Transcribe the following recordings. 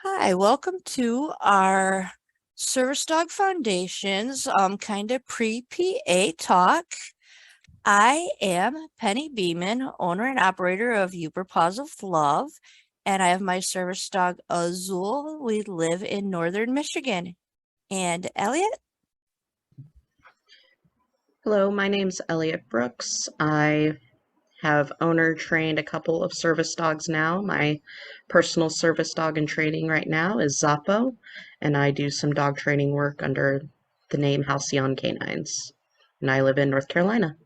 Hi, welcome to our Service Dog Foundation's kind of pre-PA talk. I am Penny Beeman, owner and operator of Uber Paws of Love, and I have my service dog Azul. We live in northern Michigan. And Elliot? Hello, my name's Elliot Brooks. I have owner trained a couple of service dogs now. My personal service dog in training right now is Zappo, and I do some dog training work under the name Halcyon Canines. And I live in North Carolina.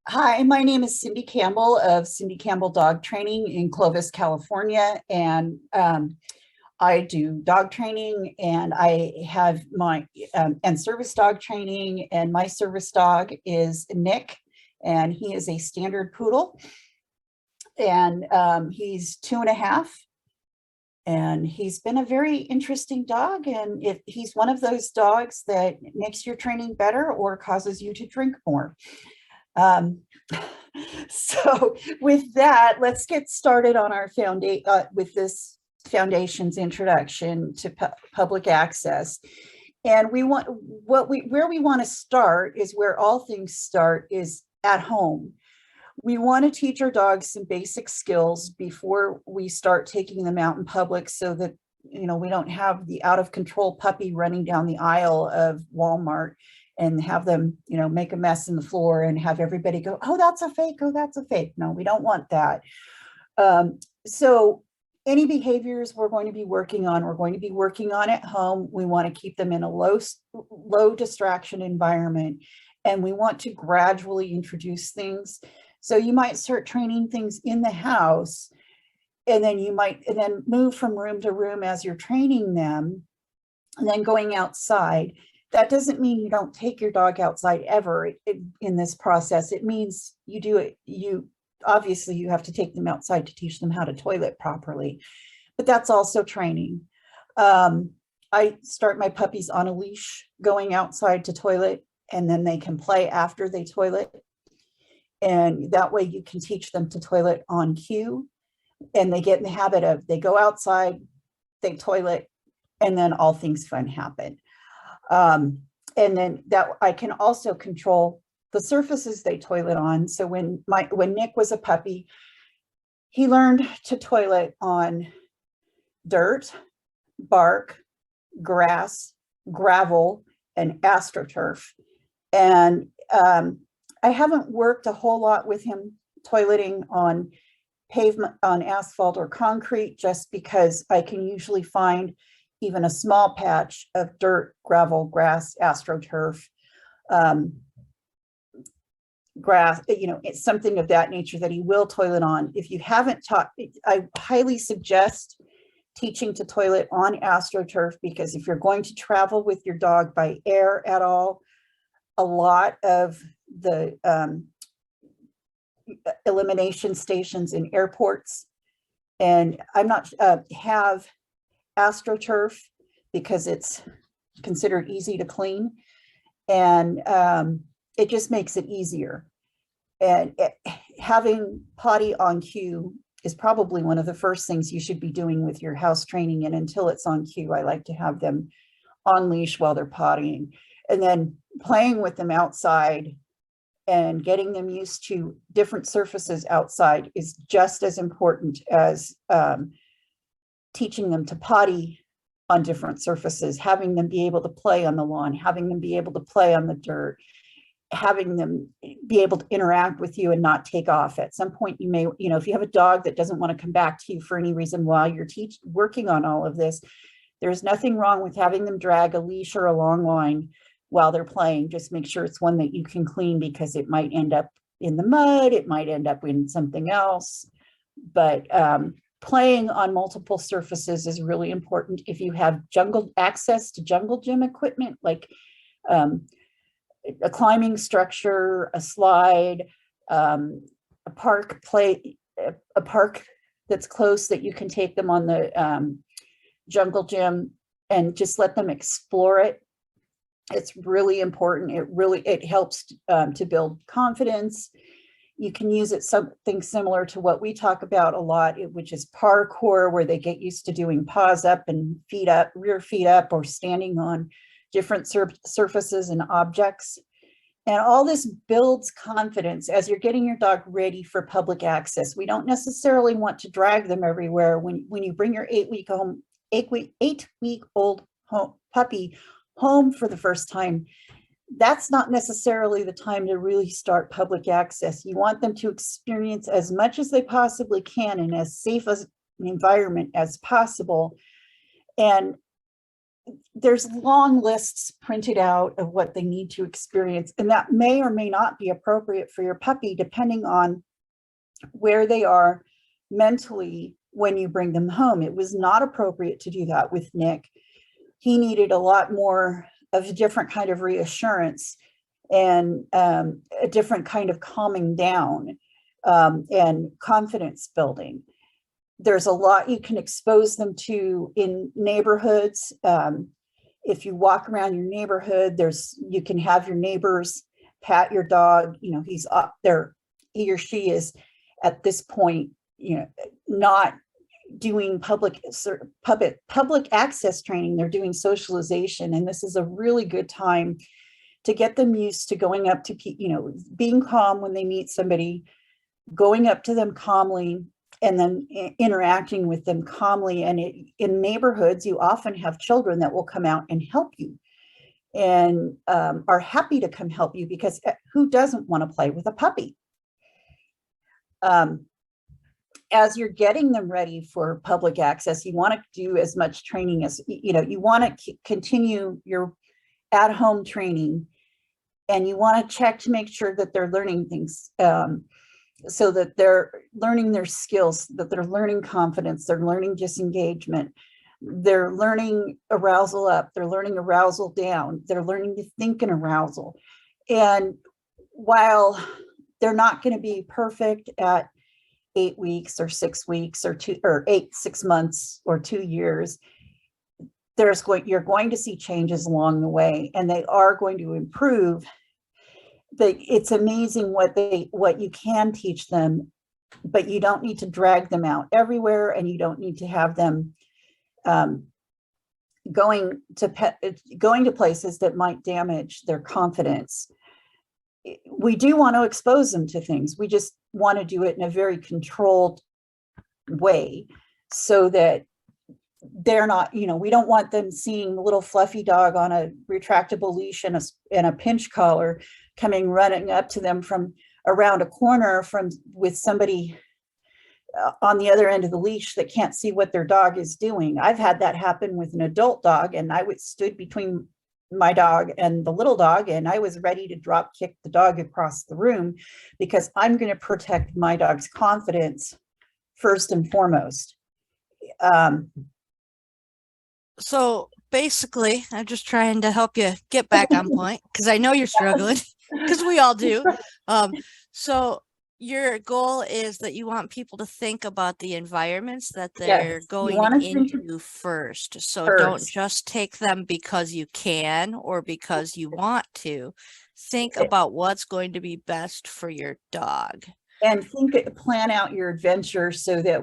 Hi, my name is Cindy Campbell of Cindy Campbell Dog Training in Clovis, California, and I do dog training, and I have my and service dog training, and my service dog is Nick, and he is a standard poodle, and he's 2.5, and he's been a very interesting dog, and he's one of those dogs that makes your training better or causes you to drink more. So with that, let's get started on our with this foundation's introduction to public access. And where we want to start is where all things start, is at home. We want to teach our dogs some basic skills before we start taking them out in public, so that we don't have the out of control puppy running down the aisle of Walmart and have them, make a mess in the floor and have everybody go, oh, that's a fake. Oh, that's a fake. No, we don't want that. So any behaviors we're going to be working on at home. We want to keep them in a low distraction environment. And we want to gradually introduce things. So you might start training things in the house, and then move from room to room as you're training them, and then going outside. That doesn't mean you don't take your dog outside ever in this process. It means you do it. Obviously you have to take them outside to teach them how to toilet properly, but that's also training. I start my puppies on a leash going outside to toilet, and then they can play after they toilet. And that way you can teach them to toilet on cue, and they get in the habit of, they go outside, they toilet, and then all things fun happen. And then that I can also control the surfaces they toilet on. So when Nick was a puppy, he learned to toilet on dirt, bark, grass, gravel, and astroturf. And I haven't worked a whole lot with him toileting on pavement, on asphalt or concrete, just because I can usually find even a small patch of dirt, gravel, grass, astroturf, grass, it's something of that nature that he will toilet on. If you haven't taught, I highly suggest teaching to toilet on astroturf, because if you're going to travel with your dog by air at all, a lot of the elimination stations in airports, and I'm not have astroturf, because it's considered easy to clean, and it just makes it easier. And having potty on cue is probably one of the first things you should be doing with your house training. And until it's on cue, I like to have them on leash while they're pottying, and then playing with them outside and getting them used to different surfaces outside is just as important as teaching them to potty on different surfaces, having them be able to play on the lawn, having them be able to play on the dirt, having them be able to interact with you and not take off. At some point, you may, if you have a dog that doesn't want to come back to you for any reason while you're working on all of this, there's nothing wrong with having them drag a leash or a long line while they're playing. Just make sure it's one that you can clean, because it might end up in the mud, it might end up in something else. But playing on multiple surfaces is really important. If you have access to jungle gym equipment, like a climbing structure, a slide, a park that's close that you can take them on the jungle gym and just let them explore it. It's really important. It helps to build confidence. You can use it something similar to what we talk about a lot, which is parkour, where they get used to doing paws up and feet up, rear feet up, or standing on different surfaces and objects. And all this builds confidence as you're getting your dog ready for public access. We don't necessarily want to drag them everywhere. When you bring your 8-week-old puppy home for the first time, that's not necessarily the time to really start public access. You want them to experience as much as they possibly can in as safe as an environment as possible. And there's long lists printed out of what they need to experience, and that may or may not be appropriate for your puppy, depending on where they are mentally when you bring them home. It was not appropriate to do that with Nick. He needed a lot more of a different kind of reassurance and a different kind of calming down and confidence building. There's a lot you can expose them to in neighborhoods. If you walk around your neighborhood, you can have your neighbors pat your dog. You know, he's up there, he or she is at this point, you know, not doing public access training. They're doing socialization, and this is a really good time to get them used to going up to, you know, being calm when they meet somebody, going up to them calmly, and then interacting with them calmly. And in neighborhoods, you often have children that will come out and help you and are happy to come help you, because who doesn't want to play with a puppy? As you're getting them ready for public access, you want to do as much training as, you know, you want to continue your at-home training, and you want to check to make sure that they're learning things, so that they're learning their skills, that they're learning confidence, they're learning disengagement, they're learning arousal up, they're learning arousal down, they're learning to think in arousal. And while they're not going to be perfect at 8 weeks or 6 weeks or 6 months or 2 years, you're going to see changes along the way, and they are going to improve. It's amazing what you can teach them, but you don't need to drag them out everywhere, and you don't need to have them going to places that might damage their confidence. We do want to expose them to things. We just want to do it in a very controlled way, so that they're not, you know, we don't want them seeing the little fluffy dog on a retractable leash and a pinch collar coming running up to them from around a corner with somebody on the other end of the leash that can't see what their dog is doing. I've had that happen with an adult dog, and I stood between my dog and the little dog, and I was ready to drop kick the dog across the room, because I'm going to protect my dog's confidence first and foremost. So basically, I'm just trying to help you get back on point, because I know you're struggling, because we all do. So your goal is that you want people to think about the environments that they're going into first. So don't just take them because you can or because you want to. Think about what's going to be best for your dog. And plan out your adventure, so that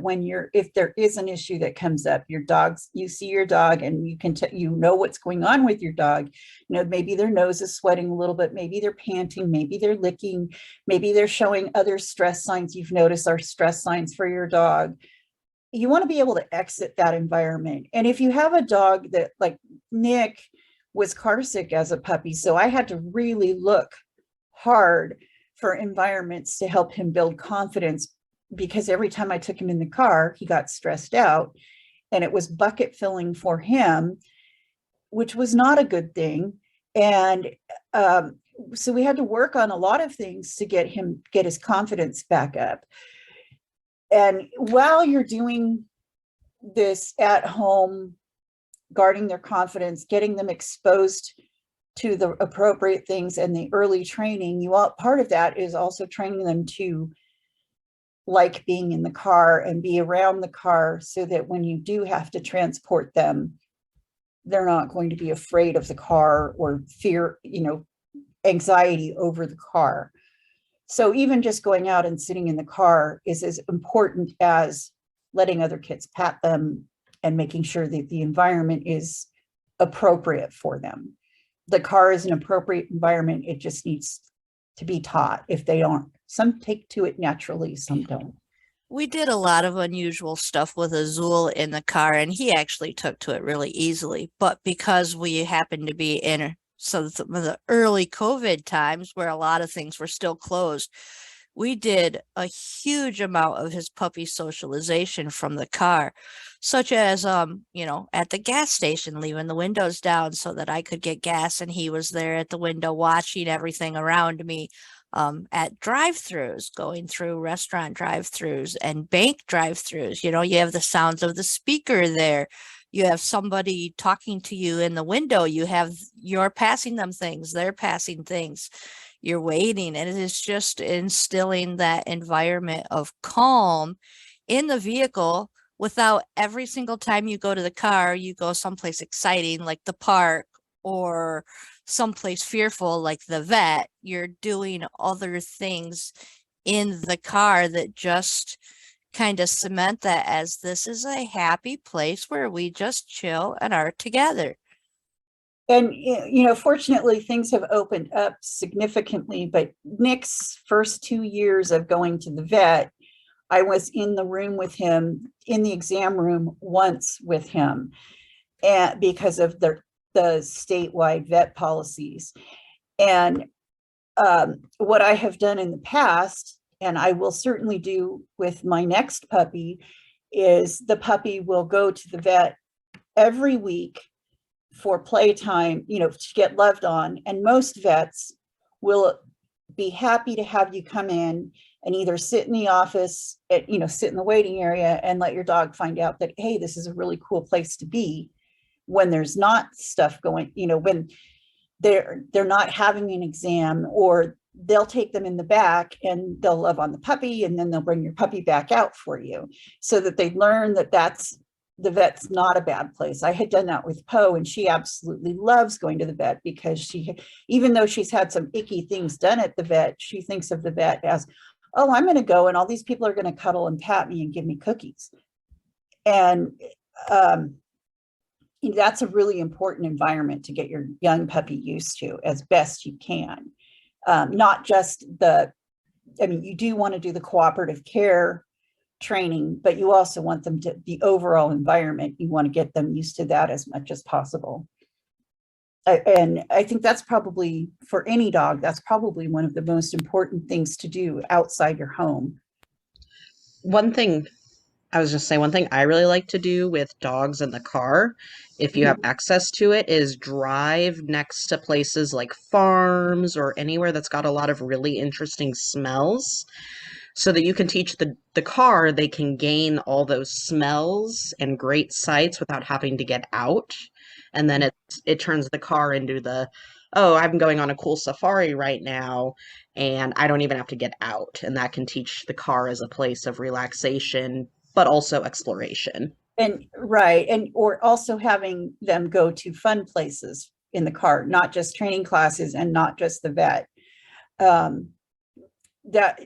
if there is an issue that comes up, you see your dog, and you can you know what's going on with your dog. You know, maybe their nose is sweating a little bit, maybe they're panting, maybe they're licking, maybe they're showing other stress signs you've noticed are stress signs for your dog. You want to be able to exit that environment. And if you have a dog that, like Nick was car sick as a puppy, so I had to really look hard for environments to help him build confidence, because every time I took him in the car, he got stressed out, and it was bucket filling for him, which was not a good thing. And so we had to work on a lot of things to get his confidence back up. And while you're doing this at home, guarding their confidence, getting them exposed to the appropriate things and the early training, part of that is also training them to like being in the car and be around the car, so that when you do have to transport them, they're not going to be afraid of the car or fear, anxiety over the car. So even just going out and sitting in the car is as important as letting other kids pat them and making sure that the environment is appropriate for them. The car is an appropriate environment. It just needs to be taught if they aren't. Some take to it naturally, some don't. We did a lot of unusual stuff with Azul in the car, and he actually took to it really easily. But because we happened to be in some of the early COVID times where a lot of things were still closed, we did a huge amount of his puppy socialization from the car, such as at the gas station, leaving the windows down so that I could get gas, and he was there at the window watching everything around me. At drive-throughs, going through restaurant drive-throughs and bank drive-throughs, you have the sounds of the speaker there. You have somebody talking to you in the window. You're passing them things, they're passing things. You're waiting, and it is just instilling that environment of calm in the vehicle without every single time you go to the car, you go someplace exciting like the park or someplace fearful like the vet. You're doing other things in the car that just kind of cement that as this is a happy place where we just chill and are together. And, fortunately, things have opened up significantly, but Nick's first 2 years of going to the vet, I was in the room with him, in the exam room once with him, and because of the statewide vet policies. And what I have done in the past, and I will certainly do with my next puppy, is the puppy will go to the vet every week for playtime, to get loved on. And most vets will be happy to have you come in and either sit in the office, sit in the waiting area and let your dog find out that, hey, this is a really cool place to be when there's not stuff going, when they're not having an exam, or they'll take them in the back and they'll love on the puppy, and then they'll bring your puppy back out for you so that they learn that the vet's not a bad place. I had done that with Poe, and she absolutely loves going to the vet because even though she's had some icky things done at the vet, she thinks of the vet as, oh, I'm going to go and all these people are going to cuddle and pat me and give me cookies. And that's a really important environment to get your young puppy used to as best you can. Not just you do want to do the cooperative care training, but you also want them to, the overall environment, you want to get them used to that as much as possible. And I think that's probably, for any dog, that's probably one of the most important things to do outside your home. One thing I really like to do with dogs in the car, if you have access to it, is drive next to places like farms or anywhere that's got a lot of really interesting smells, so that you can teach the car they can gain all those smells and great sights without having to get out. And then it turns the car into oh, I'm going on a cool safari right now, and I don't even have to get out. And that can teach the car as a place of relaxation, but also exploration. And right. And or also having them go to fun places in the car, not just training classes and not just the vet. That,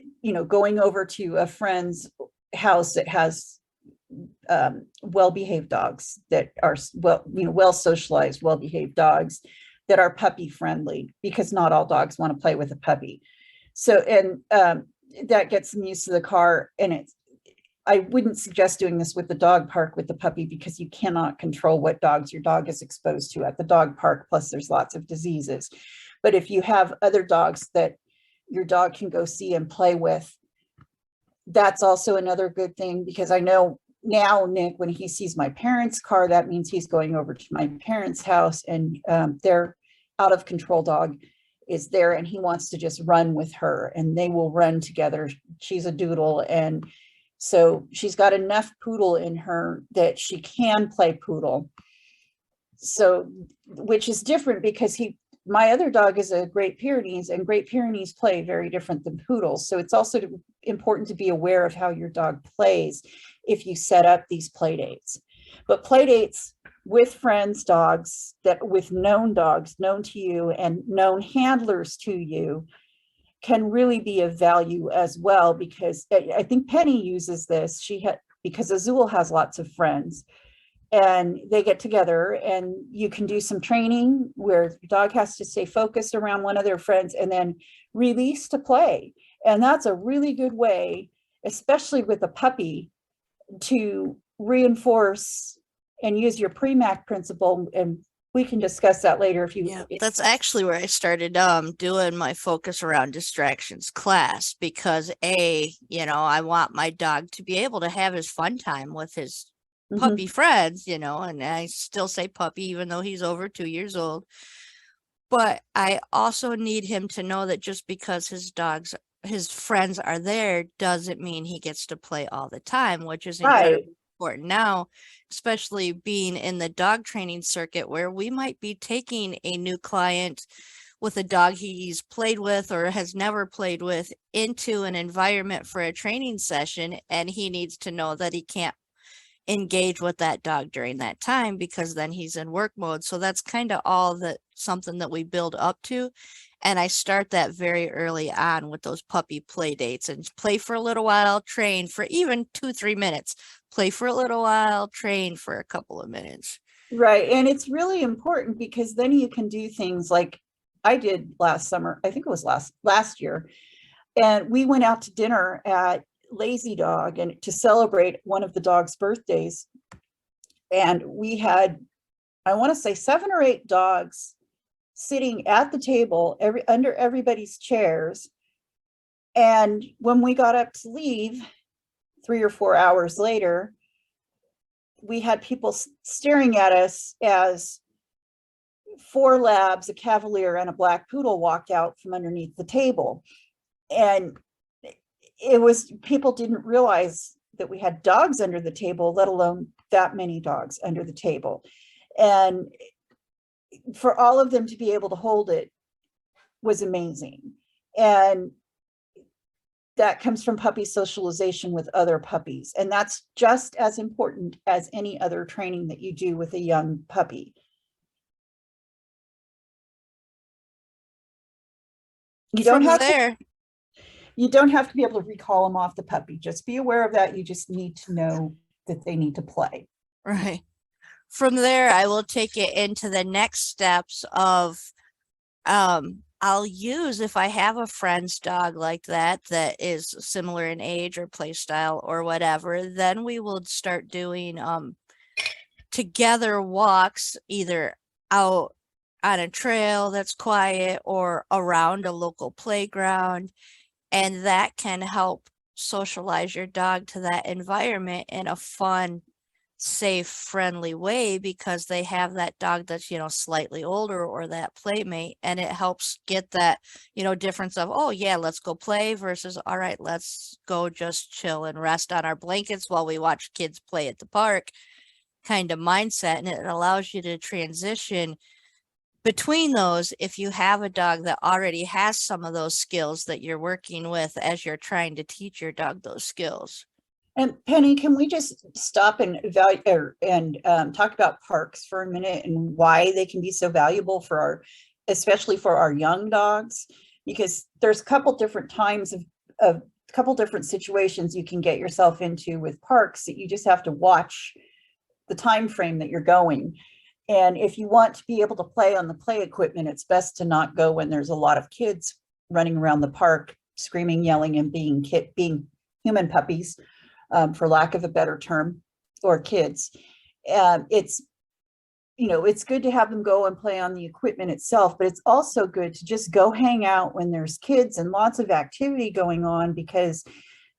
going over to a friend's house that has well-behaved dogs that are well socialized, well-behaved dogs that are puppy friendly, because not all dogs want to play with a puppy. So, and that gets them used to the car. And I wouldn't suggest doing this with the dog park with the puppy, because you cannot control what dogs your dog is exposed to at the dog park. Plus there's lots of diseases. But if you have other dogs that your dog can go see and play with, that's also another good thing, because I know now Nick, when he sees my parents' car, that means he's going over to my parents' house, and their out of control dog is there, and he wants to just run with her, and they will run together. She's a doodle, and so she's got enough poodle in her that she can play poodle. So, which is different, because my other dog is a Great Pyrenees, and Great Pyrenees play very different than poodles. So it's also important to be aware of how your dog plays if you set up these play dates. But play dates with friends' dogs, with known dogs, known to you, and known handlers to you, can really be of value as well, because I think Penny uses this. Because Azul has lots of friends, and they get together, and you can do some training where the dog has to stay focused around one of their friends and then release to play. And that's a really good way, especially with a puppy, to reinforce and use your pre-MAC principle. And we can discuss that later if you. Yeah, that's actually where I started doing my focus around distractions class, because I want my dog to be able to have his fun time with his puppy friends, and I still say puppy even though he's over 2 years old. But I also need him to know that just because his friends are there doesn't mean he gets to play all the time, which is incredibly important now, especially being in the dog training circuit, where we might be taking a new client with a dog he's played with or has never played with into an environment for a training session, and he needs to know that he can't engage with that dog during that time, because then he's in work mode. So that's kind of something that we build up to. And I start that very early on with those puppy play dates, and play for a little while, train for even 2-3 minutes, play for a little while, train for a couple of minutes. Right. And it's really important, because then you can do things like I did last summer. I think it was last year. And we went out to dinner at Lazy Dog, and to celebrate one of the dog's birthdays. And we had, I want to say, 7 or 8 dogs sitting at the table, under everybody's chairs. And when we got up to leave 3 or 4 hours later, we had people staring at us as 4 labs, a cavalier, and a black poodle walked out from underneath the table. And people didn't realize that we had dogs under the table, let alone that many dogs under the table. And for all of them to be able to hold it was amazing. And that comes from puppy socialization with other puppies. And that's just as important as any other training that you do with a young puppy. You don't have to be able to recall them off the puppy. Just be aware of that. You just need to know that they need to play. Right. From there, I will take it into the next steps of, I'll use, if I have a friend's dog like that is similar in age or play style or whatever, then we will start doing together walks, either out on a trail that's quiet or around a local playground. And that can help socialize your dog to that environment in a fun, safe, friendly way, because they have that dog that's, slightly older, or that playmate, and it helps get that, difference of, oh yeah, let's go play, versus, all right, let's go just chill and rest on our blankets while we watch kids play at the park kind of mindset. And it allows you to transition between those if you have a dog that already has some of those skills that you're working with as you're trying to teach your dog those skills. And Penny, can we just stop and talk about parks for a minute, and why they can be so valuable especially for our young dogs? Because there's a couple different times of a couple different situations you can get yourself into with parks, that you just have to watch the time frame that you're going. And if you want to be able to play on the play equipment, it's best to not go when there's a lot of kids running around the park, screaming, yelling, and being human puppies, for lack of a better term, or kids. It's good to have them go and play on the equipment itself, but it's also good to just go hang out when there's kids and lots of activity going on, because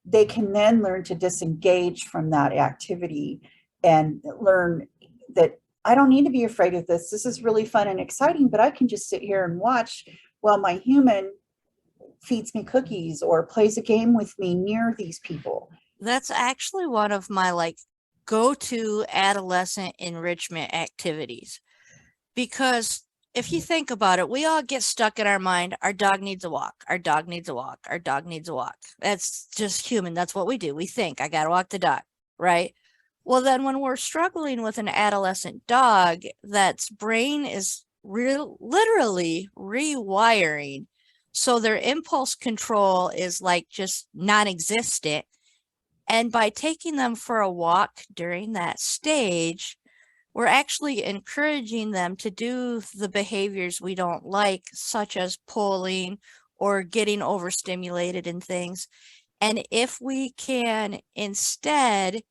they can then learn to disengage from that activity and learn that I don't need to be afraid of this. This is really fun and exciting, but I can just sit here and watch while my human feeds me cookies or plays a game with me near these people. That's actually one of my go-to adolescent enrichment activities, because if you think about it, we all get stuck in our mind. Our dog needs a walk. Our dog needs a walk. Our dog needs a walk. That's just human. That's what we do. We think, I got to walk the dog, right? Well, then when we're struggling with an adolescent dog, that's brain is literally rewiring So their impulse control is like just non-existent. And by taking them for a walk during that stage, we're actually encouraging them to do the behaviors we don't like, such as pulling or getting overstimulated in things. And if we can instead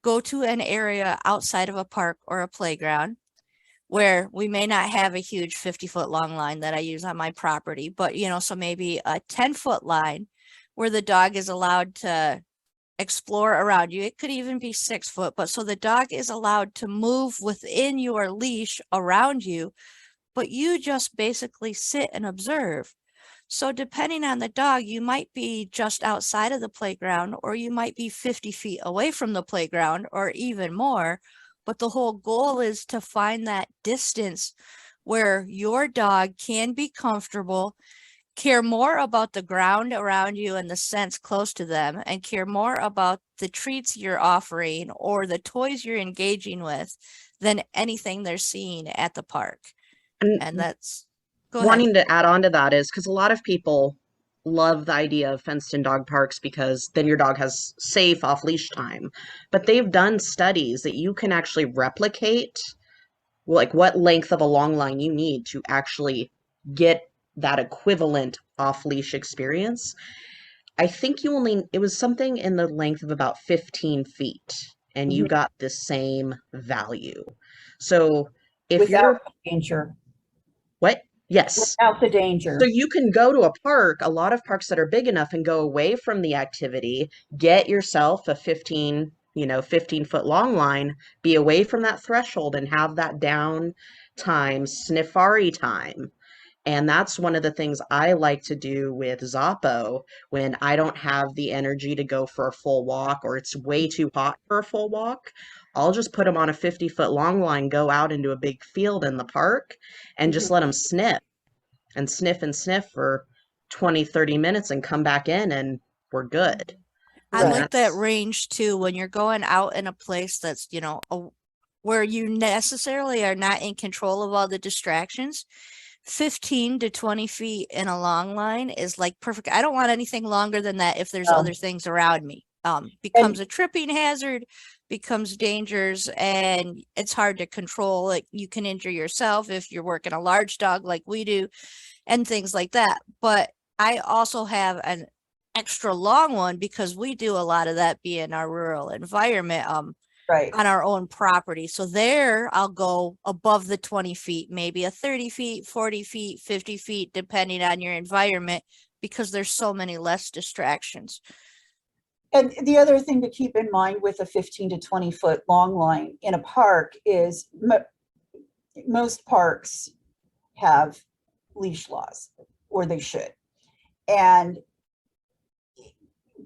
go to an area outside of a park or a playground where we may not have a huge 50-foot long line that I use on my property, but so maybe a 10-foot line where the dog is allowed to explore around you. It could even be 6 foot, but so the dog is allowed to move within your leash around you, but you just basically sit and observe. So depending on the dog, you might be just outside of the playground, or you might be 50 feet away from the playground, or even more. But the whole goal is to find that distance where your dog can be comfortable, care more about the ground around you and the scents close to them, and care more about the treats you're offering or the toys you're engaging with than anything they're seeing at the park. And that's, go ahead. Wanting to add on to that is because a lot of people love the idea of fenced-in dog parks because then your dog has safe off-leash time. But they've done studies that you can actually replicate like what length of a long line you need to actually get that equivalent off-leash experience. I think it was something in the length of about 15 feet, and you Mhm. got the same value. So if Without you're, the danger, what? Yes. without the So danger. you can go to a park, a lot of parks that are big enough, and go away from the activity, get yourself a 15-foot long line, be away from that threshold and have that down time, sniffari time. And that's one of the things I like to do with Zoppo when I don't have the energy to go for a full walk or it's way too hot for a full walk. I'll just put them on a 50-foot long line, go out into a big field in the park, and just Mhm. let them sniff and sniff for 20, 30 minutes and come back in and we're good. I And Right. like that that's, range too, when you're going out in a place that's, where you necessarily are not in control of all the distractions. 15 to 20 feet in a long line is like perfect. I don't want anything longer than that if there's other things around me. Becomes a tripping hazard, becomes dangerous, and it's hard to control. Like you can injure yourself if you're working a large dog like we do and things like that. But I also have an extra long one because we do a lot of that being our rural environment Right. on our own property. So there I'll go above the 20 feet, maybe a 30 feet, 40 feet, 50 feet, depending on your environment, because there's so many less distractions. And the other thing to keep in mind with a 15 to 20 foot long line in a park is most parks have leash laws, or they should. And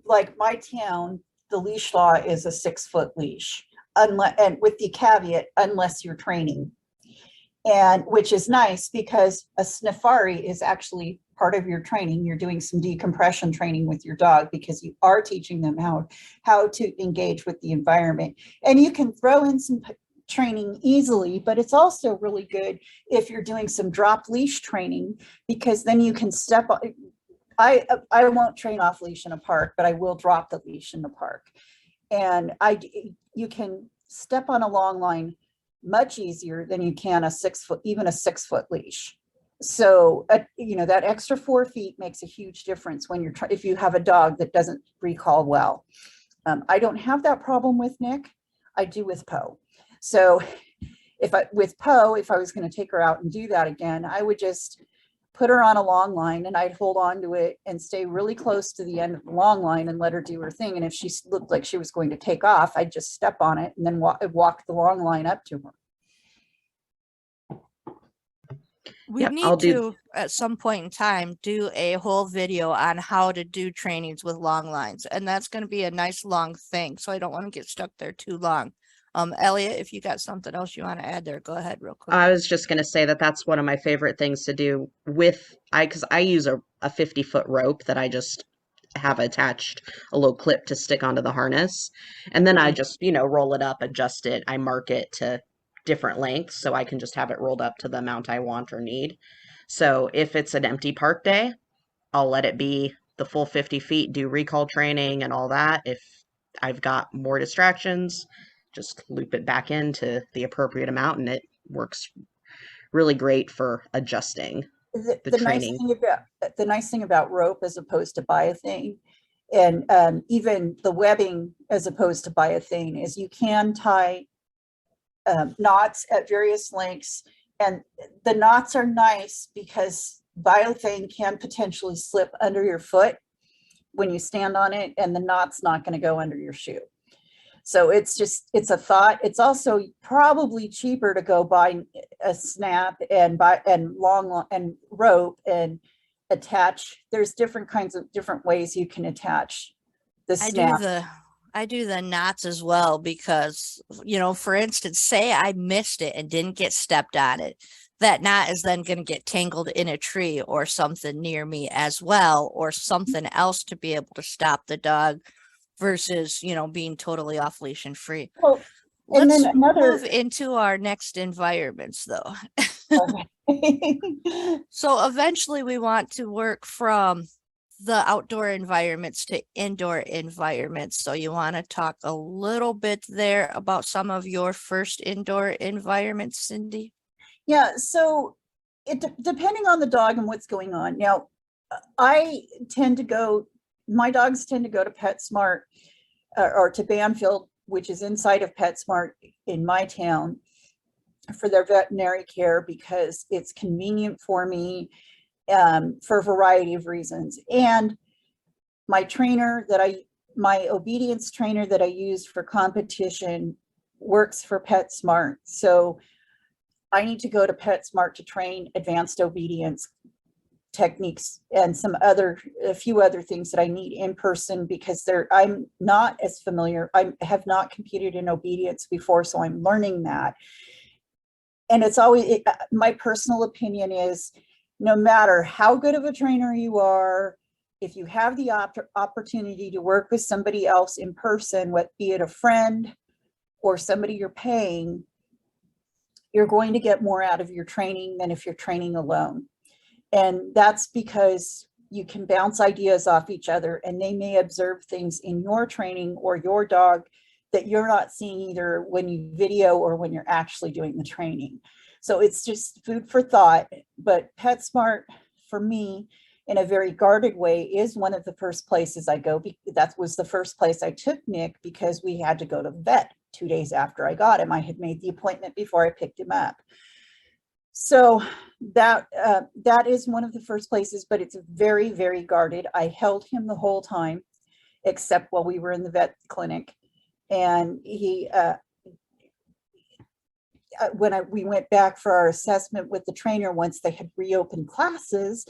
like my town, the leash law is a 6-foot leash, unless, and with the caveat, unless you're training. And which is nice because a sniffari is actually part of your training. You're doing some decompression training with your dog because you are teaching them how to engage with the environment. And you can throw in some training easily, but it's also really good if you're doing some drop leash training, because then you can step on. I won't train off leash in a park, but I will drop the leash in the park. And you can step on a long line much easier than you can even a 6-foot leash. So, that extra 4 feet makes a huge difference when if you have a dog that doesn't recall well. I don't have that problem with Nick. I do with Poe. So with Poe, if I was going to take her out and do that again, I would just put her on a long line and I'd hold on to it and stay really close to the end of the long line and let her do her thing. And if she looked like she was going to take off, I'd just step on it and then walk the long line up to her. We yep, need to, at some point in time, do a whole video on how to do trainings with long lines. And that's going to be a nice long thing. So I don't want to get stuck there too long. Elliot, if you got something else you want to add there, go ahead real quick. I was just going to say that that's one of my favorite things to do because I use a 50-foot rope that I just have attached a little clip to stick onto the harness. And then I just, roll it up, adjust it. I mark it to different lengths so I can just have it rolled up to the amount I want or need. So if it's an empty park day, I'll let it be the full 50 feet, do recall training and all that. If I've got more distractions, just loop it back into the appropriate amount, and it works really great for adjusting the The nice training. thing about rope as opposed to biothane, and even the webbing as opposed to biothane, is you can tie knots at various lengths, and the knots are nice because biothane can potentially slip under your foot when you stand on it, and the knot's not going to go under your shoe. So it's a thought. It's also probably cheaper to go buy a snap and long and rope and attach. There's different ways you can attach the snap. I do the knots as well because, for instance, say I missed it and didn't get stepped on it. That knot is then going to get tangled in a tree or something near me as well, or something else to be able to stop the dog versus, being totally off leash and free. Well, and Let's then another. move into our next environments though. Okay. So eventually we want to work from the outdoor environments to indoor environments. So you want to talk a little bit there about some of your first indoor environments, Cindy? Yeah, so depending on the dog and what's going on. Now, my dogs tend to go to PetSmart or to Banfield, which is inside of PetSmart in my town, for their veterinary care because it's convenient for me for a variety of reasons. And my obedience trainer that I use for competition works for PetSmart. So I need to go to PetSmart to train advanced obedience techniques and a few other things that I need in person because I'm not as familiar. I have not competed in obedience before, so I'm learning that. And it's always, my personal opinion is, no matter how good of a trainer you are, if you have the opportunity to work with somebody else in person, be it a friend or somebody you're paying, you're going to get more out of your training than if you're training alone. And that's because you can bounce ideas off each other, and they may observe things in your training or your dog that you're not seeing either when you video or when you're actually doing the training. So it's just food for thought. But PetSmart, for me, in a very guarded way, is one of the first places I go. That was the first place I took Nick because we had to go to the vet 2 days after I got him. I had made the appointment before I picked him up. So that is one of the first places, but it's very, very guarded. I held him the whole time, except while we were in the vet clinic. And he, we went back for our assessment with the trainer once they had reopened classes,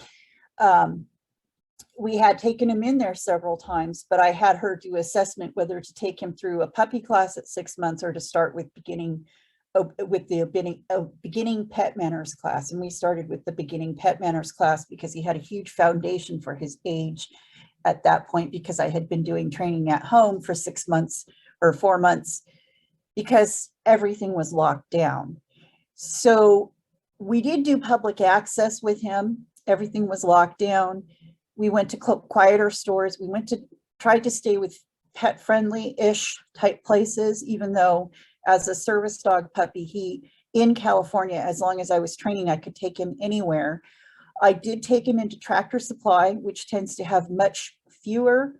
we had taken him in there several times, but I had her do assessment whether to take him through a puppy class at 6 months or to start with beginning pet manners class. And we started with the beginning pet manners class because he had a huge foundation for his age at that point, because I had been doing training at home for 6 months or 4 months because everything was locked down. So we did do public access with him. Everything was locked down. We went to quieter stores. We tried to stay with pet friendly-ish type places, even though as a service dog puppy, in California, as long as I was training, I could take him anywhere. I did take him into Tractor Supply, which tends to have much fewer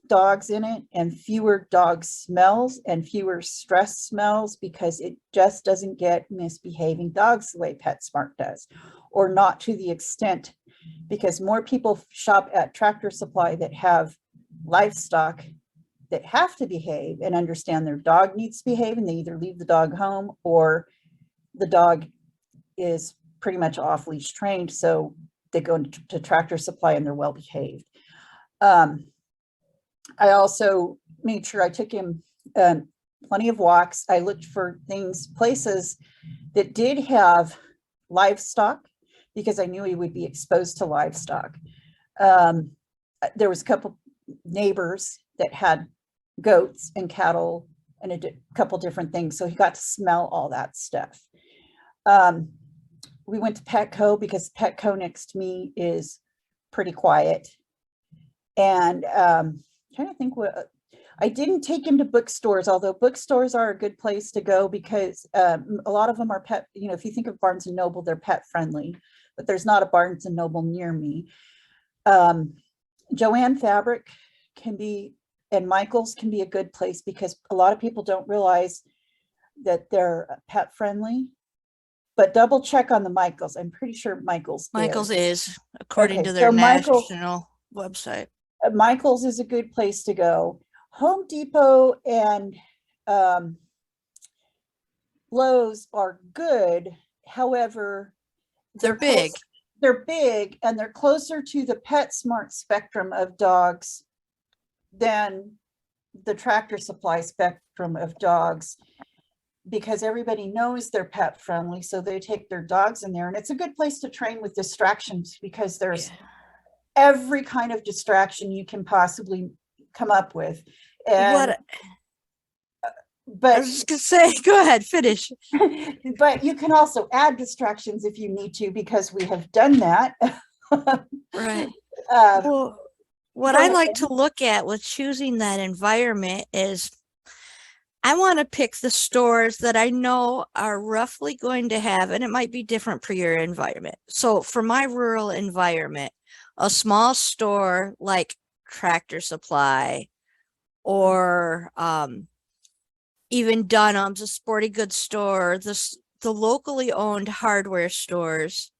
dogs in it and fewer dog smells and fewer stress smells, because it just doesn't get misbehaving dogs the way PetSmart does, or not to the extent, because more people shop at Tractor Supply that have livestock that have to behave and understand their dog needs to behave, and they either leave the dog home or the dog is pretty much off leash trained, so they go to Tractor Supply and they're well behaved. I also made sure I took him plenty of walks. I looked for places that did have livestock, because I knew he would be exposed to livestock. There was a couple neighbors that had goats and cattle and a couple different things, so he got to smell all that stuff. We went to Petco, because Petco next to me is pretty quiet. And trying to think what I didn't take him to bookstores, although bookstores are a good place to go because a lot of them are pet, you know, if you think of Barnes and Noble, they're pet friendly, but there's not a Barnes and Noble near me. Joanne Fabric can be, and Michael's can be a good place because a lot of people don't realize that they're pet friendly, but double check on the Michael's. I'm pretty sure Michael's is, according Okay, to their so Michael- national website. Michael's is a good place to go. Home Depot and Lowe's are good. However, They're big. They're big and they're closer to the PetSmart spectrum of dogs than the Tractor Supply spectrum of dogs, because everybody knows they're pet friendly. So they take their dogs in there, and it's a good place to train with distractions because there's every kind of distraction you can possibly come up with. And I but was just gonna say, go ahead, finish. but you can also add distractions if you need to, because we have done that. Right. Uh, Well, what go I ahead. like to look at with choosing that environment is I want to pick the stores that I know are roughly going to have, and it might be different for your environment. So for my rural environment, a small store like Tractor Supply or even Dunham's, a sporting goods store, the locally owned hardware stores,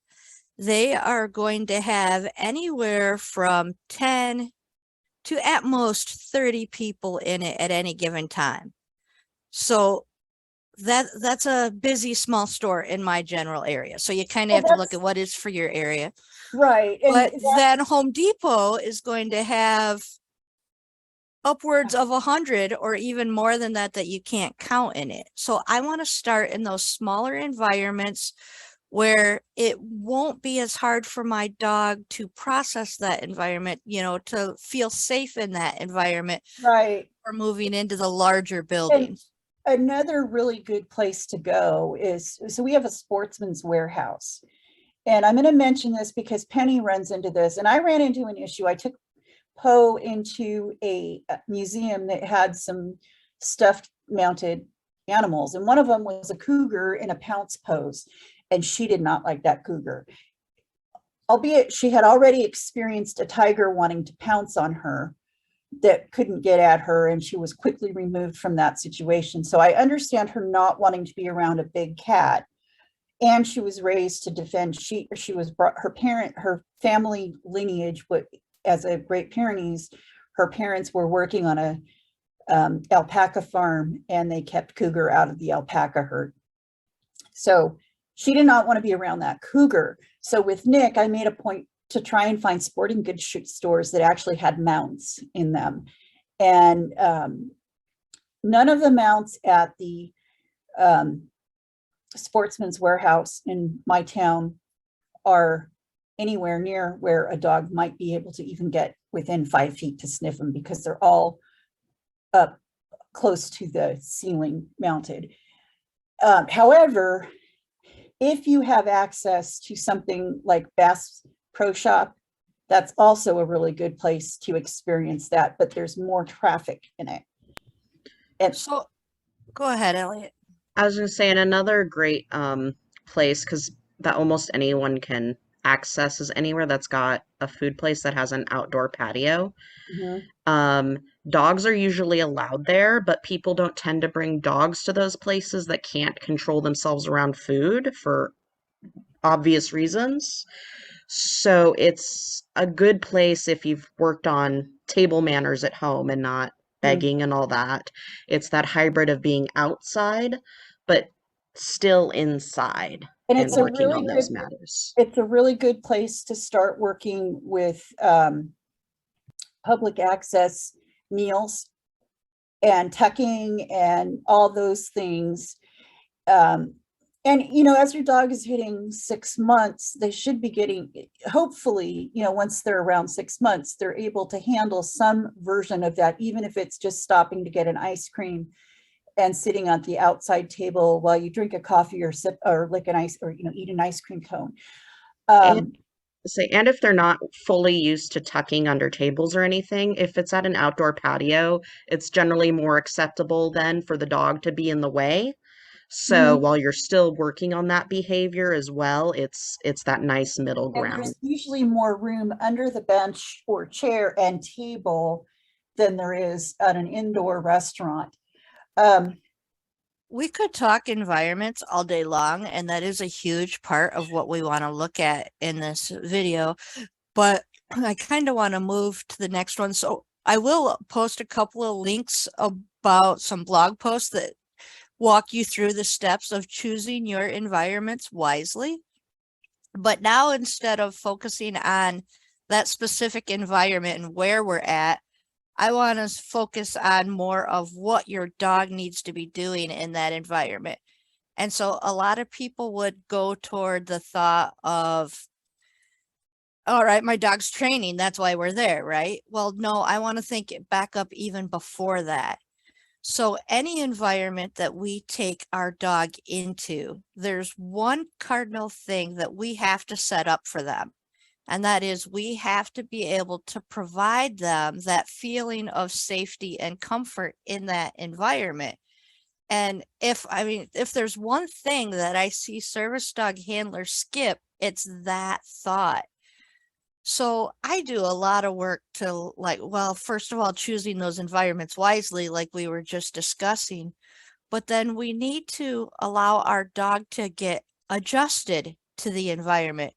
they are going to have anywhere from 10 to at most 30 people in it at any given time. So that's a busy small store in my general area. So you kind of have to look at what is for your area. Right. And But then Home Depot is going to have upwards of 100 or even more than that you can't count in it. So I want to start in those smaller environments where it won't be as hard for my dog to process that environment, you know, to feel safe in that environment. right. Or moving into the larger buildings. Another really good place to go is, so we have a Sportsman's Warehouse. And I'm going to mention this because Penny runs into this, and I ran into an issue. I took Poe into a museum that had some stuffed mounted animals, and one of them was a cougar in a pounce pose, and she did not like that cougar. Albeit she had already experienced a tiger wanting to pounce on her that couldn't get at her, and she was quickly removed from that situation. So I understand her not wanting to be around a big cat. And she was raised to defend. She was brought, her family lineage, but as a Great Pyrenees, her parents were working on a alpaca farm, and they kept cougar out of the alpaca herd. So she did not want to be around that cougar. So with Nick, I made a point to try and find sporting goods stores that actually had mounts in them. And none of the mounts at the Sportsman's Warehouse in my town are anywhere near where a dog might be able to even get within 5 feet to sniff them, because they're all up close to the ceiling mounted. However, if you have access to something like Bass Pro Shop, that's also a really good place to experience that, but there's more traffic in it. And So go ahead, Elliot. I was going to say, and another great place, because that almost anyone can access, is anywhere that's got a food place that has an outdoor patio. Dogs are usually allowed there, but people don't tend to bring dogs to those places that can't control themselves around food for obvious reasons. So it's a good place if you've worked on table manners at home and not begging and all that. It's that hybrid of being outside, but still inside and and it's a working really on good, those matters. it's a really good place to start working with public access meals and tucking and all those things. And, you know, as your dog is hitting 6 months, they should be getting, hopefully, you know, once they're around 6 months, they're able to handle some version of that, even if it's just stopping to get an ice cream and sitting at the outside table while you drink a coffee or sip or lick an ice, or, you know, eat an ice cream cone. And Say, and if they're not fully used to tucking under tables or anything, if it's at an outdoor patio, it's generally more acceptable then for the dog to be in the way. So Mhm. while you're still working on that behavior as well, it's that nice middle And ground. there's usually more room under the bench or chair and table than there is at an indoor restaurant. Um, We could talk environments all day long, and that is a huge part of what we want to look at in this video. But I kind of want to move to the next one. So I will post a couple of links about some blog posts that walk you through the steps of choosing your environments wisely. But now, instead of focusing on that specific environment and where we're at, I want to focus on more of what your dog needs to be doing in that environment. And so a lot of people would go toward the thought of, all right, my dog's training, that's why we're there, right? Well, no, I want to think it back up even before that. So any environment that we take our dog into, there's one cardinal thing that we have to set up for them. And that is, we have to be able to provide them that feeling of safety and comfort in that environment. And if there's one thing that I see service dog handlers skip, it's that thought. So I do a lot of work to, like, well, first of all, choosing those environments wisely, like we were just discussing, but then we need to allow our dog to get adjusted to the environment.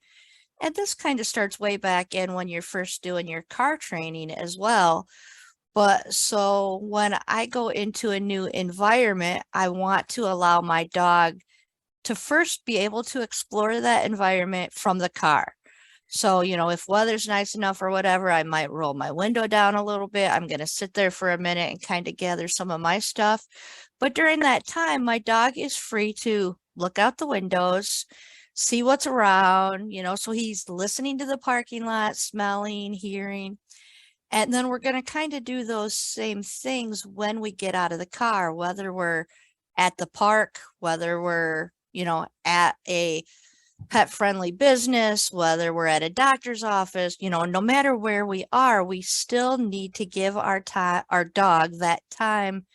And this kind of starts way back in when you're first doing your car training as well. But so when I go into a new environment, I want to allow my dog to first be able to explore that environment from the car. So, if weather's nice enough or whatever, I might roll my window down a little bit. I'm going to sit there for a minute and kind of gather some of my stuff. But during that time, my dog is free to look out the windows, see what's around, so he's listening to the parking lot, smelling, hearing. And then we're going to kind of do those same things when we get out of the car, whether we're at the park, whether we're, at a pet friendly business, whether we're at a doctor's office, no matter where we are, we still need to give our dog that time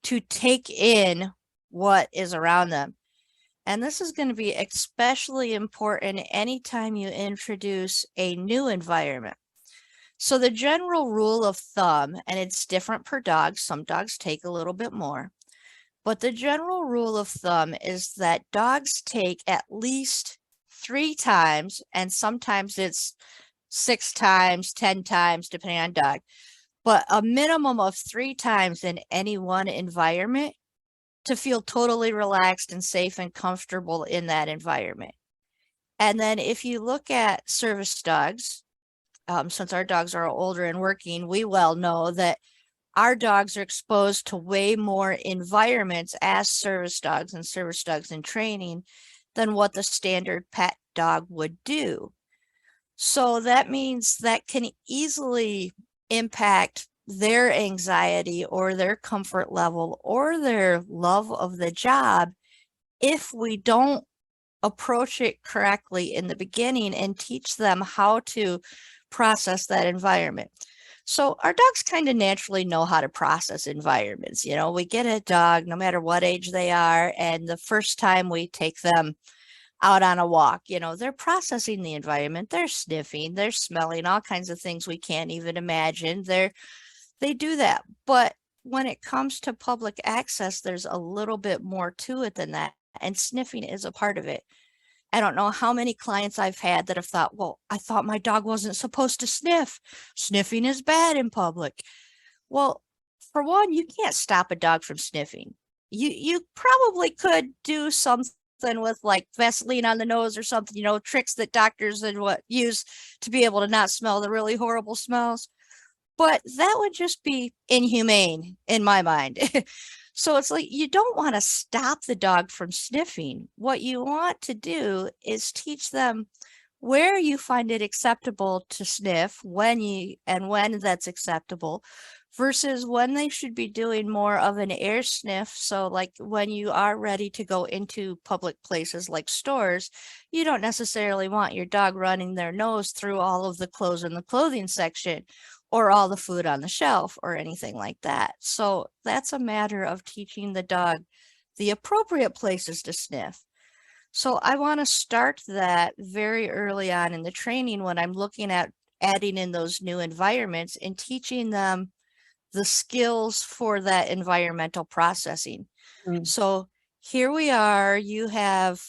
to take in what is around them. And this is going to be especially important anytime you introduce a new environment. So the general rule of thumb, and it's different per dog, some dogs take a little bit more, but the general rule of thumb is that dogs take at least 3 times, and sometimes it's 6 times, 10 times, depending on dog, but a minimum of 3 times in any one environment to feel totally relaxed and safe and comfortable in that environment. And then if you look at service dogs, since our dogs are older and working, we well know that our dogs are exposed to way more environments as service dogs and service dogs in training than what the standard pet dog would do. So that means that can easily impact their anxiety or their comfort level or their love of the job if we don't approach it correctly in the beginning and teach them how to process that environment. So our dogs kind of naturally know how to process environments. We get a dog no matter what age they are, and the first time we take them out on a walk, they're processing the environment, they're sniffing, they're smelling, all kinds of things we can't even imagine. They do that. But when it comes to public access, there's a little bit more to it than that, and sniffing is a part of it. I don't know how many clients I've had that have thought, well, I thought my dog wasn't supposed to sniff. Sniffing is bad in public. Well, for one, you can't stop a dog from sniffing. You probably could do something with like Vaseline on the nose or something, tricks that doctors and what use to be able to not smell the really horrible smells. But that would just be inhumane in my mind. So it's like, you don't want to stop the dog from sniffing. What you want to do is teach them where you find it acceptable to sniff, when that's acceptable, versus when they should be doing more of an air sniff. So like when you are ready to go into public places like stores, you don't necessarily want your dog running their nose through all of the clothes in the clothing section or all the food on the shelf or anything like that. So that's a matter of teaching the dog the appropriate places to sniff. So I want to start that very early on in the training when I'm looking at adding in those new environments and teaching them the skills for that environmental processing. Mm. So here we are, you have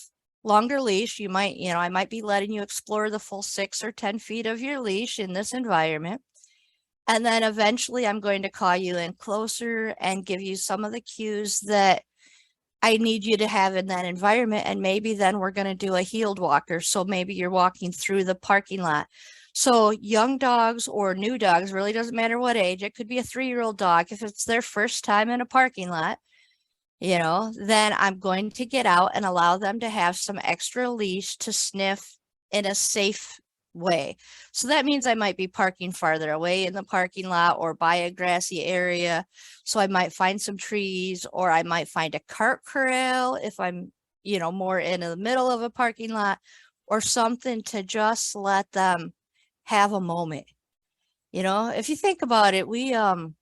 longer leash. You might, I might be letting you explore the full 6 or 10 feet of your leash in this environment. And then eventually I'm going to call you in closer and give you some of the cues that I need you to have in that environment. And maybe then we're going to do a heeled walker. So maybe you're walking through the parking lot. So young dogs or new dogs, really doesn't matter what age. It could be a 3-year-old dog. If it's their first time in a parking lot, then I'm going to get out and allow them to have some extra leash to sniff in a safe way. So that means I might be parking farther away in the parking lot or by a grassy area. So I might find some trees, or I might find a cart corral if I'm, more in the middle of a parking lot, or something to just let them have a moment. If you think about it, when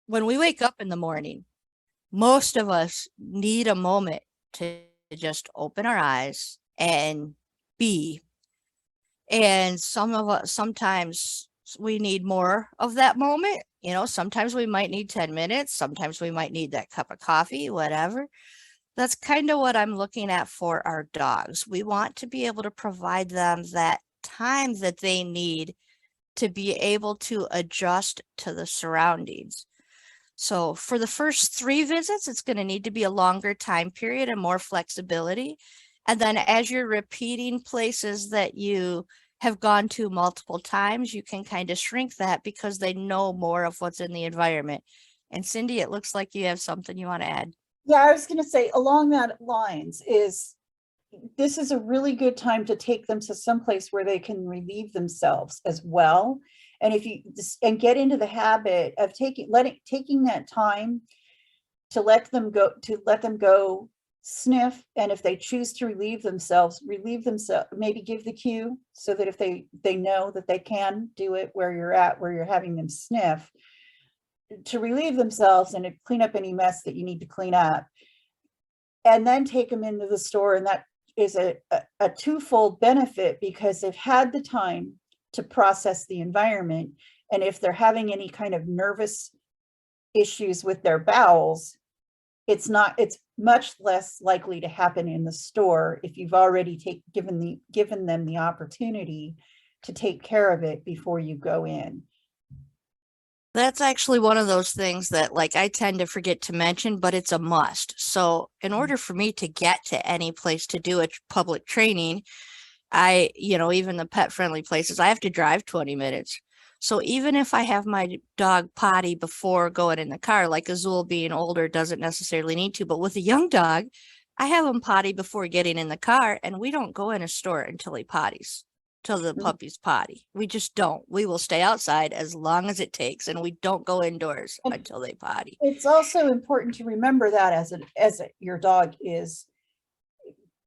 we wake up in the morning, most of us need a moment to just open our eyes and be. And sometimes we need more of that moment. Sometimes we might need 10 minutes. Sometimes we might need that cup of coffee, whatever. That's kind of what I'm looking at for our dogs. We want to be able to provide them that time that they need to be able to adjust to the surroundings. So for the first 3 visits, it's going to need to be a longer time period and more flexibility. And then as you're repeating places that you have gone to multiple times, you can kind of shrink that because they know more of what's in the environment. And Cindy, it looks like you have something you want to add. Yeah, I was going to say along that lines this is a really good time to take them to some place where they can relieve themselves as well. And if you get into the habit of taking that time to let them go sniff, and if they choose to relieve themselves, maybe give the cue so that if they know that they can do it where you're having them sniff to relieve themselves and to clean up any mess that you need to clean up, and then take them into the store. And that is a twofold benefit because they've had the time to process the environment. And if they're having any kind of nervous issues with their bowels, it's much less likely to happen in the store if you've already given them the opportunity to take care of it before you go in. That's actually one of those things that I tend to forget to mention, but it's a must. So in order for me to get to any place to do a public training, even the pet friendly places, I have to drive 20 minutes. So even if I have my dog potty before going in the car, like Azul being older doesn't necessarily need to, but with a young dog, I have him potty before getting in the car, and we don't go in a store until he potties, till the puppy's potty. We just don't. We will stay outside as long as it takes, and we don't go indoors until they potty. It's also important to remember that as your dog is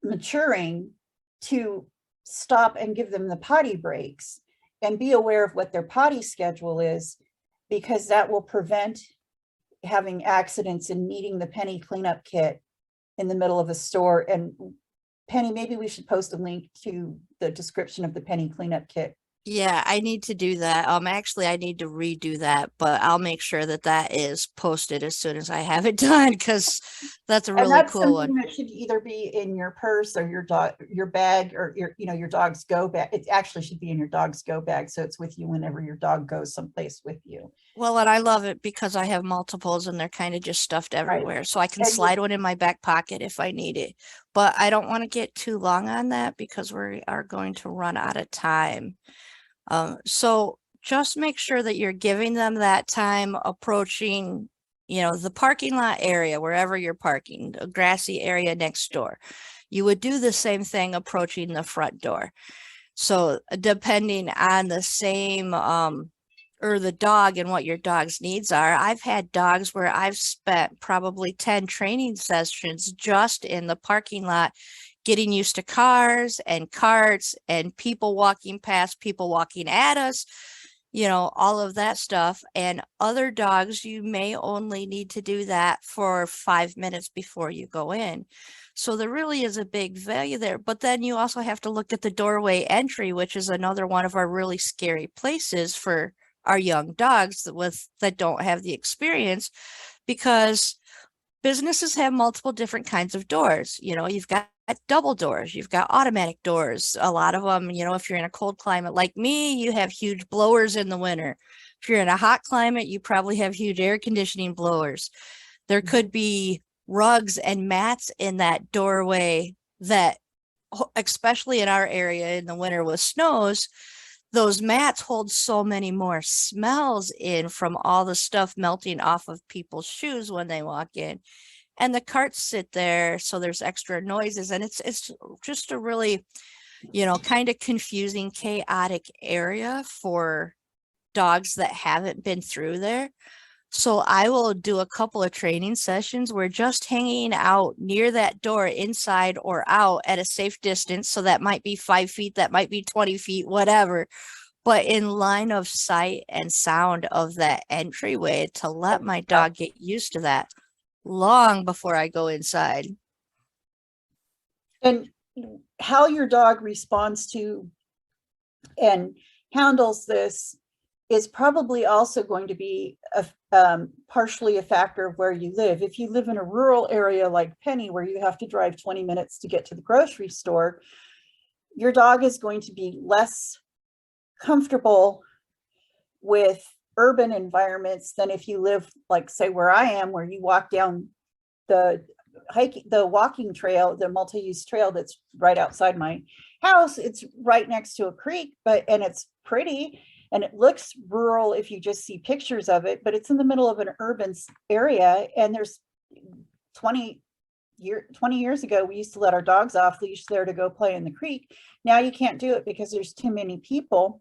maturing, to stop and give them the potty breaks and be aware of what their potty schedule is, because that will prevent having accidents and needing the Penny cleanup kit in the middle of a store. And Penny, maybe we should post a link to the description of the Penny cleanup kit. Yeah, I need to do that. Actually, I need to redo that, but I'll make sure that is posted as soon as I have it done, because that's a really cool one. That should either be in your purse or your bag, or your dog's go bag. It actually should be in your dog's go bag, so it's with you whenever your dog goes someplace with you. Well, and I love it because I have multiples and they're kind of just stuffed everywhere. Right. So I can slide one in my back pocket if I need it. But I don't want to get too long on that because we are going to run out of time. So just make sure that you're giving them that time approaching, the parking lot area, wherever you're parking, a grassy area next door. You would do the same thing approaching the front door. So depending on the same or the dog and what your dog's needs are. I've had dogs where I've spent probably 10 training sessions just in the parking lot, getting used to cars and carts and people walking past, people walking at us, all of that stuff. And other dogs, you may only need to do that for 5 minutes before you go in. So there really is a big value there. But then you also have to look at the doorway entry, which is another one of our really scary places for our young dogs that don't have the experience, because businesses have multiple different kinds of doors. You've got double doors, you've got automatic doors. A lot of them, if you're in a cold climate like me, you have huge blowers in the winter. If you're in a hot climate, you probably have huge air conditioning blowers. There could be rugs and mats in that doorway that, especially in our area in the winter with snows, those mats hold so many more smells in from all the stuff melting off of people's shoes when they walk in. And the carts sit there, so there's extra noises, and it's just a really, kind of confusing, chaotic area for dogs that haven't been through there. So I will do a couple of training sessions where just hanging out near that door, inside or out at a safe distance. So that might be 5 feet, that might be 20 feet, whatever, but in line of sight and sound of that entryway to let my dog get used to that long before I go inside. And how your dog responds to and handles this is probably also going to be partially a factor of where you live. If you live in a rural area like Penny, where you have to drive 20 minutes to get to the grocery store, your dog is going to be less comfortable with urban environments than if you live, like, say, where I am, where you walk down the walking trail, the multi-use trail that's right outside my house. It's right next to a creek, and it's pretty. And it looks rural if you just see pictures of it, but it's in the middle of an urban area. And there's 20 years ago, we used to let our dogs off leash there to go play in the creek. Now you can't do it because there's too many people.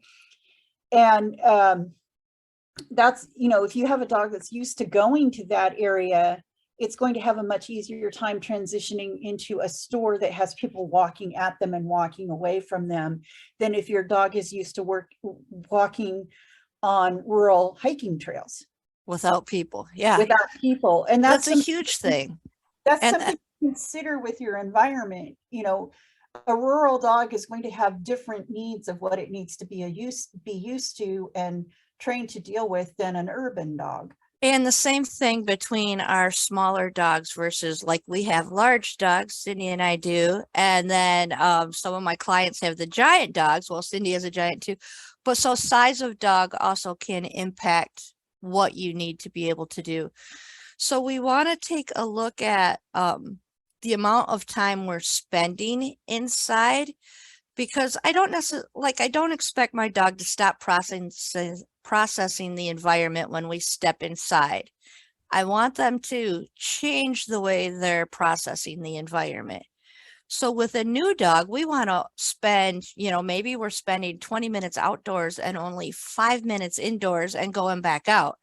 And that's, if you have a dog that's used to going to that area, it's going to have a much easier time transitioning into a store that has people walking at them and walking away from them than if your dog is used to walking on rural hiking trails. Without people. Yeah. Without people. And that's a huge thing. That's something to consider with your environment. A rural dog is going to have different needs of what it needs to be used to and trained to deal with than an urban dog. And the same thing between our smaller dogs versus, like, we have large dogs, Cindy and I do. And then some of my clients have the giant dogs. Well, Cindy is a giant too. But so size of dog also can impact what you need to be able to do. So we want to take a look at the amount of time we're spending inside, because I don't expect my dog to stop processing the environment when we step inside. I want them to change the way they're processing the environment. So with a new dog, we want to spend, maybe we're spending 20 minutes outdoors and only 5 minutes indoors and going back out,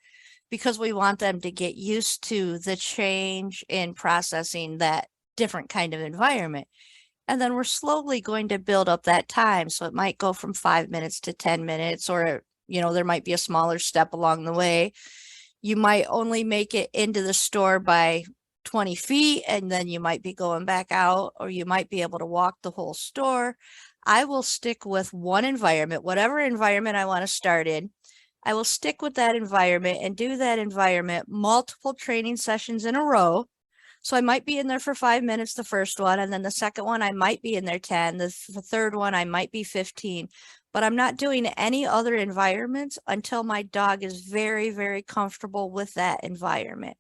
because we want them to get used to the change in processing that different kind of environment. And then we're slowly going to build up that time. So it might go from 5 minutes to 10 minutes, or, there might be a smaller step along the way. You might only make it into the store by 20 feet, and then you might be going back out, or you might be able to walk the whole store. I will stick with one environment, whatever environment I want to start in. I will stick with that environment and do that environment multiple training sessions in a row. So I might be in there for 5 minutes, the first one, and then the second one, I might be in there 10, the third one, I might be 15, but I'm not doing any other environments until my dog is very, very comfortable with that environment.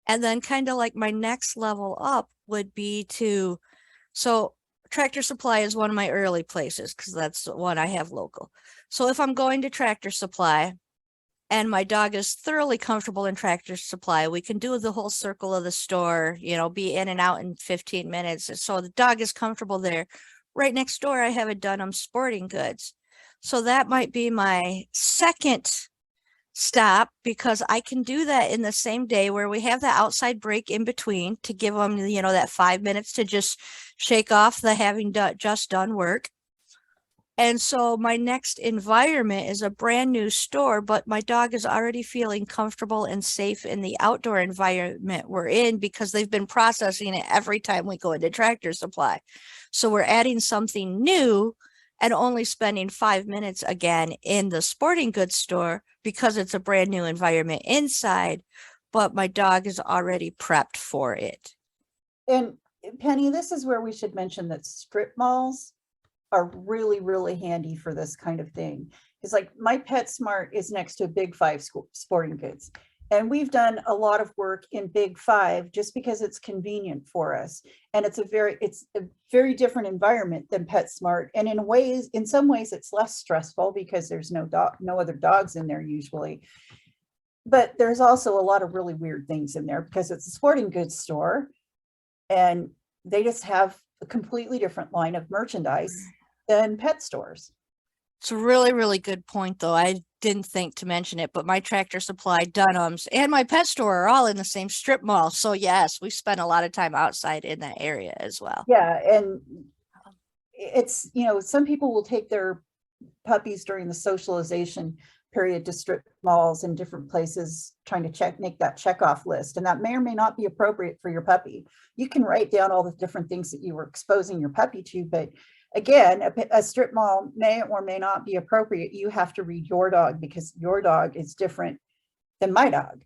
And then kind of like my next level up would be so Tractor Supply is one of my early places, because that's the one I have local. So if I'm going to Tractor Supply, and my dog is thoroughly comfortable in Tractor Supply, we can do the whole circle of the store, be in and out in 15 minutes. So the dog is comfortable there. Right next door, I have a Dunham Sporting Goods. So that might be my second stop, because I can do that in the same day where we have the outside break in between to give them, that 5 minutes to just shake off the having just done work. And so my next environment is a brand new store, but my dog is already feeling comfortable and safe in the outdoor environment we're in because they've been processing it every time we go into Tractor Supply. So we're adding something new and only spending 5 minutes again in the sporting goods store because it's a brand new environment inside, but my dog is already prepped for it. And Penny, this is where we should mention that strip malls are really, really handy for this kind of thing. It's like my PetSmart is next to a Big Five sporting goods. And we've done a lot of work in Big Five just because it's convenient for us. And it's a very different environment than PetSmart. And in some ways it's less stressful because there's no other dogs in there usually. But there's also a lot of really weird things in there because it's a sporting goods store and they just have a completely different line of merchandise than pet stores. It's a really, really good point, though. I didn't think to mention it, but my Tractor Supply, Dunham's, and my pet store are all in the same strip mall. So yes, we spend a lot of time outside in that area as well. Yeah, and it's, some people will take their puppies during the socialization period to strip malls and different places trying to make that checkoff list. And that may or may not be appropriate for your puppy. You can write down all the different things that you were exposing your puppy to, but again, a strip mall may or may not be appropriate. You have to read your dog because your dog is different than my dog.